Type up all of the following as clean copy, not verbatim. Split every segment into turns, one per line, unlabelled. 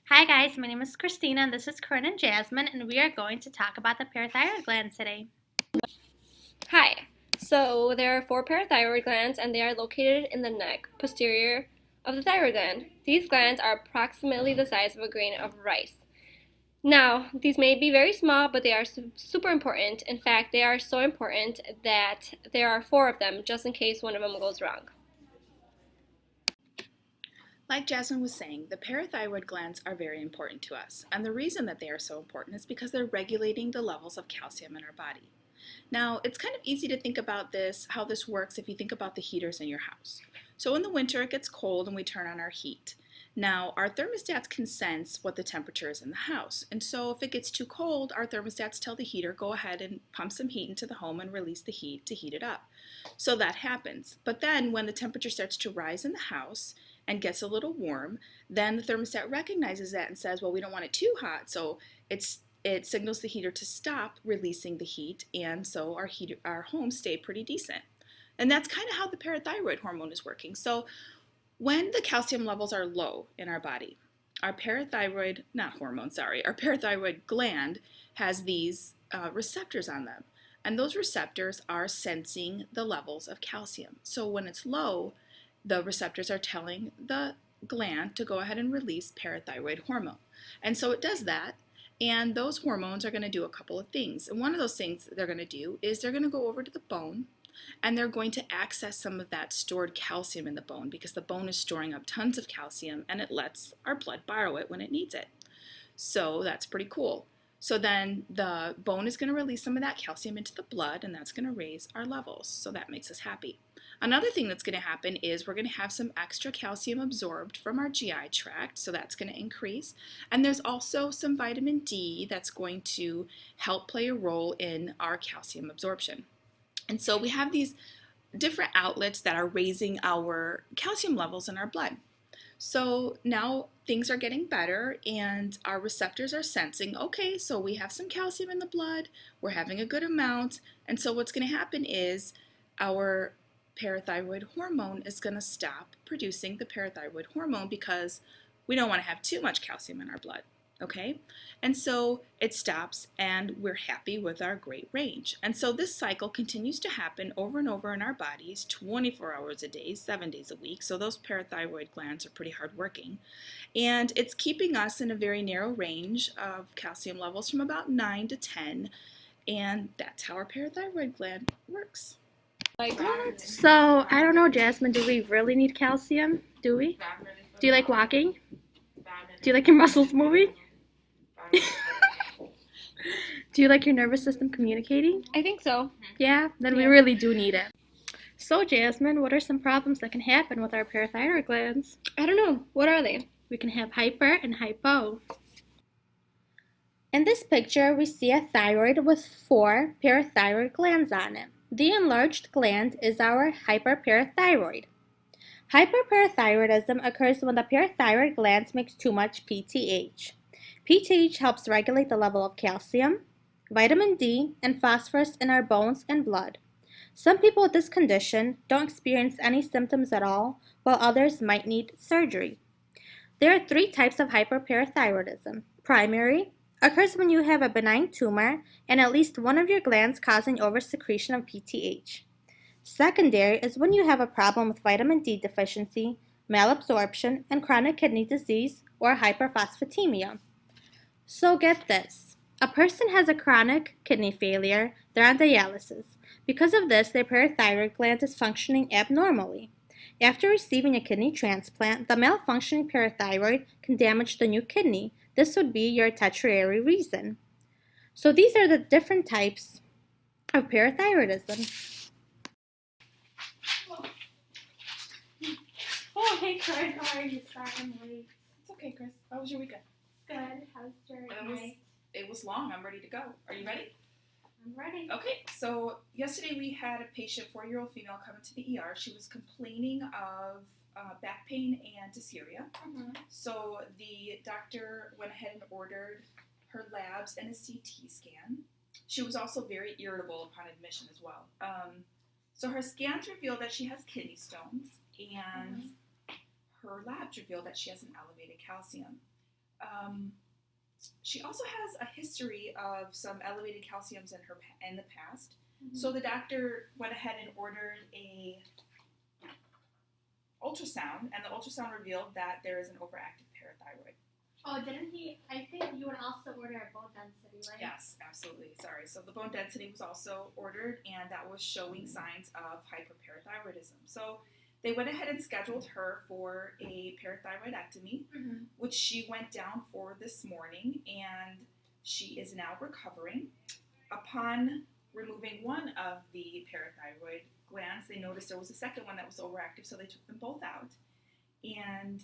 Hi guys, my name is Christina and this is Corinne and Jasmine, and we are going to talk about the parathyroid gland today.
Hi. So there are four parathyroid glands and they are located in the neck posterior of the thyroid gland. These glands are approximately the size of a grain of rice. Now, these may be very small, but they are super important. In fact, they are so important that there are four of them just in case one of them goes wrong.
Like Jasmine was saying, the parathyroid glands are very important to us, and the reason that they are so important is because they're regulating the levels of calcium in our body. Now, it's kind of easy to think about how this works if you think about the heaters in your house. So in the winter it gets cold and we turn on our heat. Now, our thermostats can sense what the temperature is in the house, and so if it gets too cold, our thermostats tell the heater, go ahead and pump some heat into the home and release the heat to heat it up. So that happens. But then when the temperature starts to rise in the house and gets a little warm, then the thermostat recognizes that and says, well, we don't want it too hot, so it signals the heater to stop releasing the heat, and so our homes stay pretty decent. And that's kind of how the parathyroid hormone is working. So when the calcium levels are low in our body, our parathyroid, not hormone, sorry, our parathyroid gland has these receptors on them. And those receptors are sensing the levels of calcium. So when it's low, the receptors are telling the gland to go ahead and release parathyroid hormone. And so it does that. And those hormones are going to do a couple of things. And one of those things they're going to do is they're going to go over to the bone and they're going to access some of that stored calcium in the bone because the bone is storing up tons of calcium and it lets our blood borrow it when it needs it. So that's pretty cool. So then the bone is going to release some of that calcium into the blood, and that's going to raise our levels. So that makes us happy. Another thing that's going to happen is we're going to have some extra calcium absorbed from our GI tract, so that's going to increase. And there's also some vitamin D that's going to help play a role in our calcium absorption. And so we have these different outlets that are raising our calcium levels in our blood. So now things are getting better and our receptors are sensing, okay, so we have some calcium in the blood, we're having a good amount, and so what's going to happen is our parathyroid hormone is going to stop producing the parathyroid hormone because we don't want to have too much calcium in our blood. Okay, and so it stops and we're happy with our great range. And so this cycle continues to happen over and over in our bodies 24 hours a day, 7 days a week. So those parathyroid glands are pretty hard working. And it's keeping us in a very narrow range of calcium levels from about 9 to 10. And that's how our parathyroid gland works.
So, I don't know, Jasmine, do we really need calcium? Do we? Do you like walking? Do you like your muscles moving? Do you like your nervous system communicating?
I think so.
Yeah, then we really do need it. So, Jasmine, what are some problems that can happen with our parathyroid glands?
I don't know. What are they?
We can have hyper and hypo. In this picture, we see a thyroid with 4 parathyroid glands on it. The enlarged gland is our hyperparathyroid. Hyperparathyroidism occurs when the parathyroid glands makes too much PTH. PTH helps regulate the level of calcium, vitamin D, and phosphorus in our bones and blood. Some people with this condition don't experience any symptoms at all, while others might need surgery. There are 3 types of hyperparathyroidism. Primary occurs when you have a benign tumor and at least one of your glands causing oversecretion of PTH. Secondary is when you have a problem with vitamin D deficiency, malabsorption, and chronic kidney disease or hyperphosphatemia. So get this. A person has a chronic kidney failure, they're on dialysis. Because of this, their parathyroid gland is functioning abnormally. After receiving a kidney transplant, the malfunctioning parathyroid can damage the new kidney. This would be your tertiary reason. So these are the different types of parathyroidism. Oh, hey, Corinne, how are you? Sorry, I'm late.
It's okay, Chris. How was your weekend?
Good. How's your night?
It was long. I'm ready to go. Are you ready?
I'm ready.
Okay, so yesterday we had a patient, 4-year-old female, come into the ER. She was complaining of back pain and dysuria. So the doctor went ahead and ordered her labs and a CT scan. She was also very irritable upon admission as well. So her scans revealed that she has kidney stones, and her labs revealed that she has an elevated calcium. She also has a history of some elevated calciums in the past. So the doctor went ahead and ordered a ultrasound, and the ultrasound revealed that there is an overactive parathyroid.
Oh, didn't he? I think you would also order a bone density, right?
Yes, absolutely. Sorry. So the bone density was also ordered, and that was showing signs of hyperparathyroidism. So they went ahead and scheduled her for a parathyroidectomy, which she went down for this morning, and she is now recovering. Upon removing one of the parathyroid glands, they noticed there was a second one that was overactive, so they took them both out. And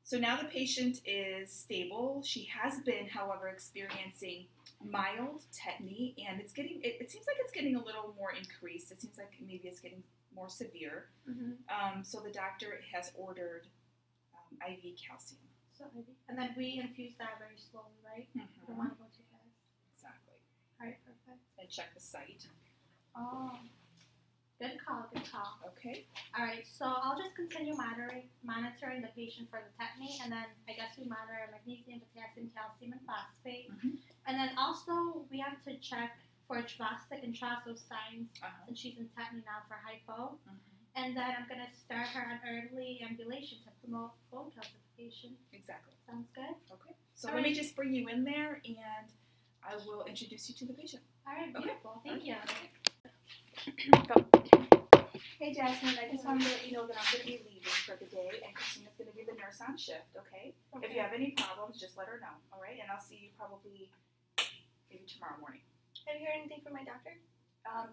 so now the patient is stable. She has been, however, experiencing mild tetany, and it seems like it's getting a little more increased. It seems like maybe it's getting more severe. So the doctor has ordered IV calcium.
And then we infuse that very slowly, right? We don't want to go too fast.
Exactly.
All right, perfect.
And check the site.
Oh, good call, good call.
Okay.
All right, so I'll just continue monitoring the patient for the tetany, and then I guess we monitor magnesium, potassium, calcium, and phosphate. And then also we have to check for Chvostek and Trasso signs since she's in tetany now for hypo. And then I'm going to start her on early ambulation to promote bone calcification.
Exactly.
Sounds good?
Okay. So let me just bring you in there, and I will introduce you to the patient.
All right, beautiful. Thank you.
Hey Jasmine, I just wanted to let you know that I'm going to be leaving for the day, and Christina's going to be the nurse on shift, okay? If you have any problems, just let her know, all right? And I'll see you probably maybe tomorrow morning.
Have you heard anything from my doctor?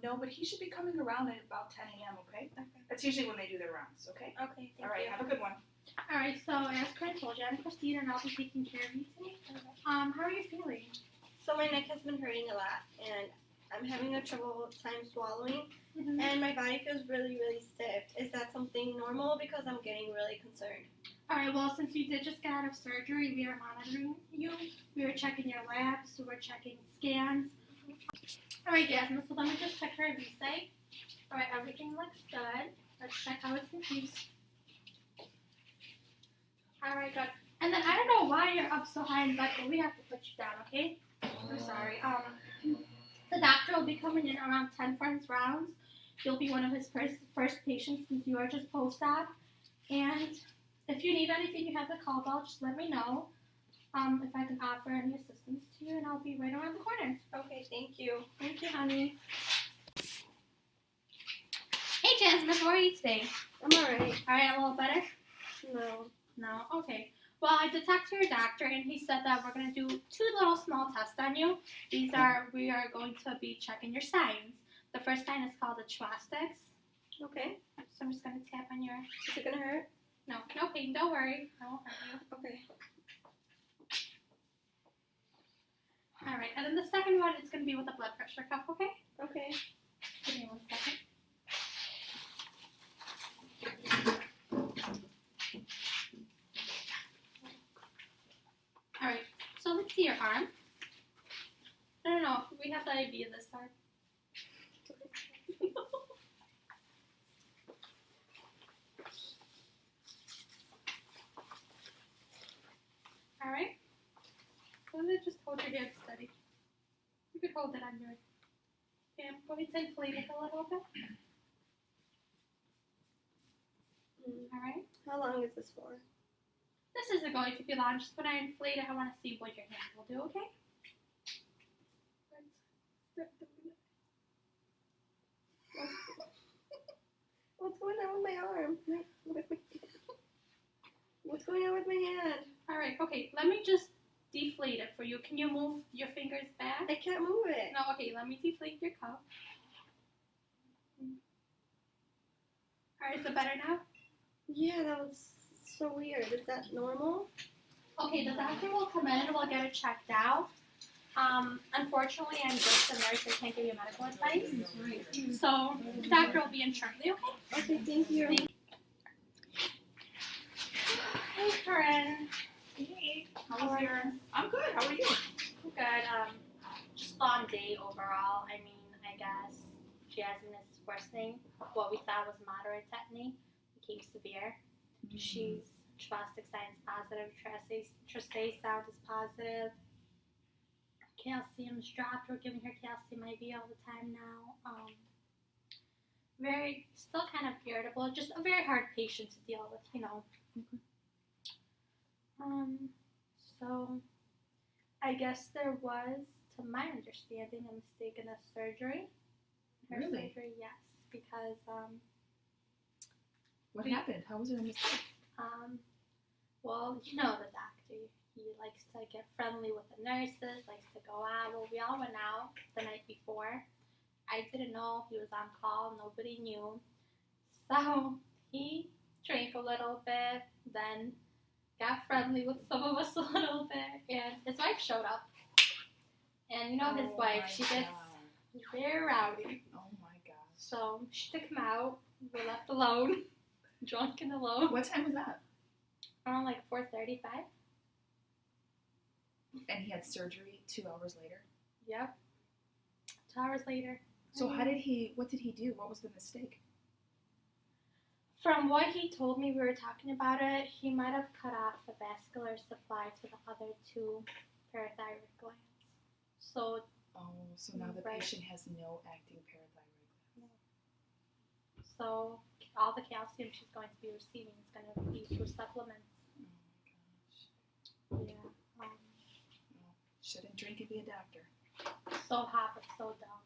No, but he should be coming around at about 10 a.m., okay? That's usually when they do their rounds, okay?
Okay, thank
All right,
you.
have a good one.
All right, so as I told you, I'm Christina, and I'll be taking care of you today. How are you feeling?
So my neck has been hurting a lot, and I'm having a trouble time swallowing, and my body feels really, really stiff. Is that something normal? Because I'm getting really concerned.
All right, well, since you did just get out of surgery, we are monitoring you. We are checking your labs, so we're checking scans. All right, Jasmine, so let me just check her V-site. All right, everything looks good. Let's check how it's infused. All right, good. And then I don't know why you're up so high in bed, but we have to put you down, okay? I'm sorry. The doctor will be coming in around 10 for his rounds. You'll be one of his first patients since you are just post-op. And if you need anything, you have the call bell. Just let me know if I can offer any assistance to you, and I'll be right around the corner.
Okay, thank you.
Thank you, honey. Hey, Jasmine, how are you today?
I'm alright.
All right, a little better?
No.
No? Okay. Well, I did talk to your doctor, and he said that we're going to do 2 little small tests on you. We are going to be checking your signs. The first sign is called the Chvostek.
Okay.
So I'm just going to tap on your...
Is it gonna hurt?
No pain, don't worry. I won't hurt you.
Okay.
All right, and then the second one is going to be with a blood pressure cuff, okay?
Okay.
Give me 1 second. All right, so let's see your arm. No, we have the IV this time. All right. So then just hold your hand steady. You could hold it on your hand. Go ahead and inflate it a little bit. All right.
How long is this for?
This isn't going to be long. Just when I inflate it, I want to see what your hand will do, okay?
What's going on with my arm? What's going on with my hand?
All right, okay. Let me just deflate it for you. Can you move your fingers back?
I can't move it.
No, okay. Let me deflate your cup. All right, is it better now?
Yeah, that was so weird. Is that normal?
Okay, the doctor will come in and we'll get it checked out. Unfortunately, I'm just a nurse. I can't give you medical advice. So the doctor will be in shortly, okay?
Okay, thank you.
Hey, Corinne.
Hey,
How are you?
I'm good. How are you?
Good. Just long day overall. I mean, I guess Jasmine is worsening. What we thought was moderate tetany became severe. She's Chavastic sign is positive. Tracé sound is positive. Calcium's dropped. We're giving her calcium IV all the time now. Still kind of irritable. Just a very hard patient to deal with, you know. So I guess there was, to my understanding, a mistake in the surgery. Her
Really?
surgery, yes, because
What happened? How was there a mistake?
well, you know the doctor. He likes to get friendly with the nurses, likes to go out. Well, we all went out the night before. I didn't know he was on call. Nobody knew. So he drank a little bit, then got friendly with some of us a little bit, and his wife showed up. And you know his wife, she gets very rowdy.
Oh my gosh.
So she took him out. We were left alone, drunk and alone.
What time was that?
Around like 4:35.
And he had surgery 2 hours later.
Yep. 2 hours later.
So what did he do? What was the mistake?
From what he told me, we were talking about it, he might have cut off the vascular supply to the other 2 parathyroid glands. So
Now the
Right.
patient has no acting parathyroid glands.
So all the calcium she's going to be receiving is going to be through supplements.
Oh my gosh.
Yeah.
Shouldn't drink and be a doctor.
So hot but so dumb.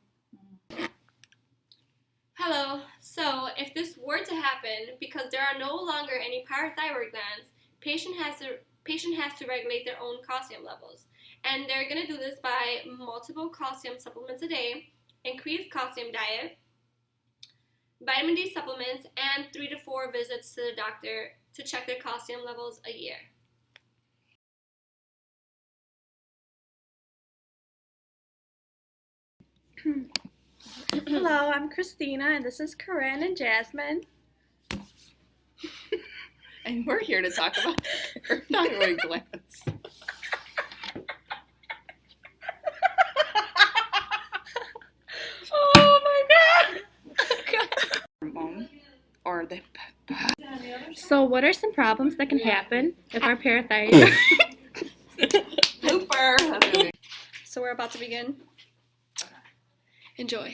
Hello. So, if this were to happen, because there are no longer any parathyroid glands, patient has to regulate their own calcium levels. And they're going to do this by multiple calcium supplements a day, increased calcium diet, vitamin D supplements, and 3 to 4 visits to the doctor to check their calcium levels a year.
Hello, I'm Christina, and this is Corinne and Jasmine.
And we're here to talk about parathyroid glands.
Oh my god!
Hormone or the
So, what are some problems that can happen if our parathyroid?
blooper.
So, we're about to begin. Enjoy.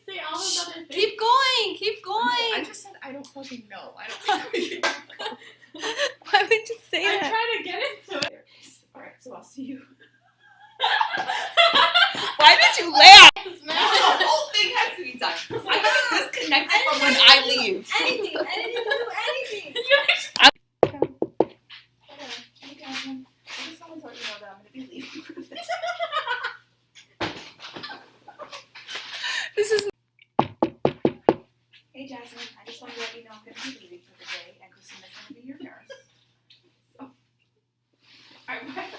Say all those other things.
Keep going! Keep
I
going!
just said I don't fucking know. I don't.
Why would you say
I'm
that?
trying to get into it.
All right, so I'll see you.
Why did you laugh?
The whole thing has to be done. I gotta disconnect it from when I leave.
Anything! Anything! Anything!
Hey Jasmine, I just want to let you know that I'm gonna be leaving for this.
This is.
Hey Jasmine, I just want to let you know I'm gonna be leaving for the day, and Christina's gonna be your nurse. So, I might.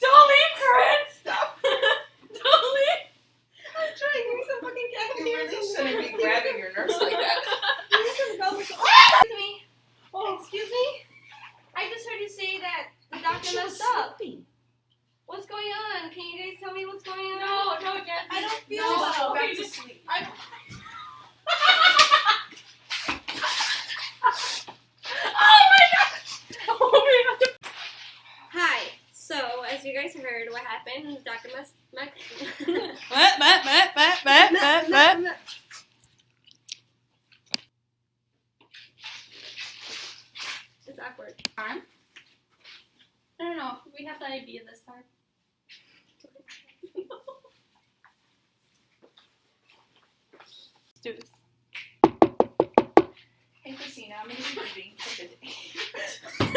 Don't leave, Corinne!
Stop.
Don't leave! I'm trying. Give me some fucking cat.
You really shouldn't be grabbing your nurse like that.
Excuse me. Excuse me? I just heard you say that the doctor messed up. What's going on? Can you guys tell me what's going on?
No, Jasmine.
I don't feel
No,
well.
go back to sleep.
Hi. So, as you guys heard, what happened? The doctor messed. It's awkward.
Arm? No. We have the IV this time.
Let's do this.
Hey Christina, I'm gonna be leaving for the day.